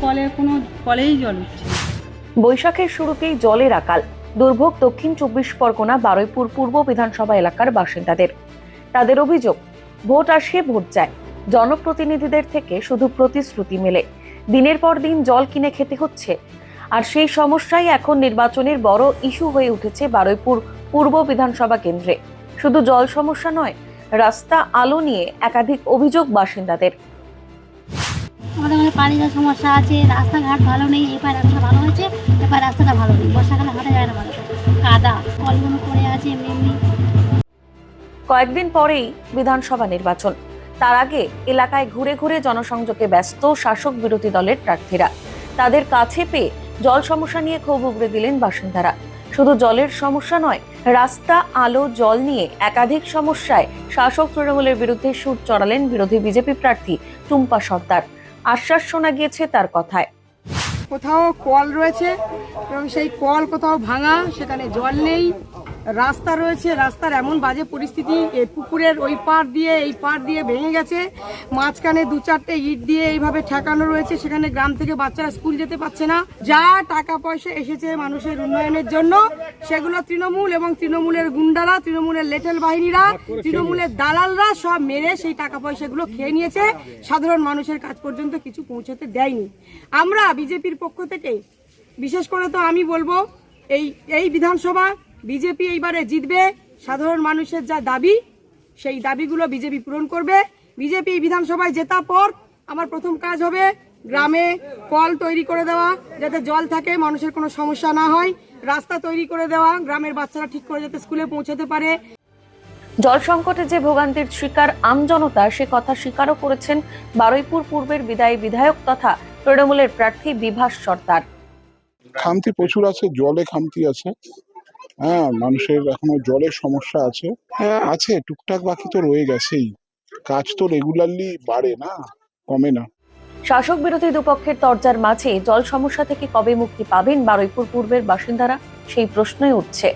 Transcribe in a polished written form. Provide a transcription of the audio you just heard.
কলেই জল উঠছে। বৈশাখের শুরুতেই জলের আকাল, দুর্ভোগ দক্ষিণ 24 পরগনা বারুইপুর পূর্ব বিধানসভা এলাকার বাসিন্দাদের। তাদের অভিযোগ, ভোট আসে ভোট যায়, জনপ্রতিনিধিদের থেকে শুধু প্রতিশ্রুতি মেলে, দিনের পর দিন জল কিনে খেতে হচ্ছে। আর সেই সমস্যাই এখন নির্বাচনের বড় ইস্যু হয়ে উঠেছে বারুইপুর পূর্ব বিধানসভা কেন্দ্রে। শুধু জল সমস্যা নয়, রাস্তা আলো নিয়ে একাধিক অভিযোগ বাসিন্দাদের। আমাদের মানে পানির সমস্যা আছে, রাস্তাঘাট ভালো নেই। এবার রাস্তা ভালো হয়েছে, এবার রাস্তাটা ভালো নেই, বর্ষাকালে হাঁটা যায় না, ভালো কাদা, কলগুলো পড়ে আছে এমনি এমনি। কয়েকদিন পরেই বিধানসভা নির্বাচন, তার আগে এলাকায় ঘুরে ঘুরে জনসংযোগে ব্যস্ত শাসক বিরোধী দলের প্রার্থীরা। তাদের কাছে পেয়ে জল সমস্যা নিয়ে ক্ষোভ উগরে দিলেন বাসিন্দারা। শুধু জলের সমস্যা নয়, রাস্তা আলো জল নিয়ে একাধিক সমস্যায় শাসক তৃণমূলের বিরুদ্ধে সুর চড়ালেন বিরোধী বিজেপি প্রার্থী টুম্পা সর্দার। আশ্বাস শোনা গিয়েছে তার কথায়। কোথাও কল রয়েছে এবং সেই কল কোথাও ভাঙা, সেখানে জল নেই। রাস্তা রয়েছে, রাস্তার এমন বাজে পরিস্থিতি, এই পুকুরের ওই পার দিয়ে এই পার দিয়ে ভেঙে গেছে, মাঝখানে 2-4টে ইট দিয়ে এইভাবে ঠেকানো রয়েছে, সেখানে গ্রাম থেকে বাচ্চারা স্কুল যেতে পারছে না। যা টাকা পয়সা এসেছে মানুষের উন্নয়নের জন্য, সেগুলো তৃণমূল এবং তৃণমূলের গুন্ডারা, তৃণমূলের লেটেল বাহিনীরা, তৃণমূলের দালালরা সব মেরে সেই টাকা পয়সাগুলো খেয়ে নিয়েছে। সাধারণ মানুষের কাজ পর্যন্ত কিছু পৌঁছতে দেয়নি। আমরা বিজেপির পক্ষ থেকে, বিশেষ করে তো আমি বলবো, এই বিধানসভা বিজেপি এইবারে জিতবে। সাধারণ মানুষের যা দাবি, সেই দাবিগুলো বিজেপি পূরণ করবে। বিজেপি বিধানসভায় জেতার পর আমার প্রথম কাজ হবে গ্রামে কল তৈরি করে দেওয়া, যাতে জল থাকে, মানুষের কোনো সমস্যা না হয়। রাস্তা তৈরি করে দেওয়া, গ্রামের বাচ্চারা ঠিক করে যাতে স্কুলে পৌঁছাতে পারে। জল সংকটে যে ভোগান্তির শিকার আমজনতা, সে কথা স্বীকারও করেছেন বারুইপুর পূর্বের বিদায়ী বিধায়ক তথা তৃণমূলের প্রার্থী বিভাস সর্দার। খামতি প্রচুর আছে, জলে খামতি আছে। হ্যাঁ, মানুষের এখনো জলের সমস্যা আছে। হ্যাঁ আছে, টুকটাক, বাকি তো রয়ে গেছেই। কাজ তো রেগুলারলি বাড়ে না, কমে না। শাসক বিরোধী দুপক্ষের তরজার মাঝে জল সমস্যা থেকে কবে মুক্তি পাবেন বারুইপুর পূর্বের বাসিন্দারা, সেই প্রশ্নই উঠছে।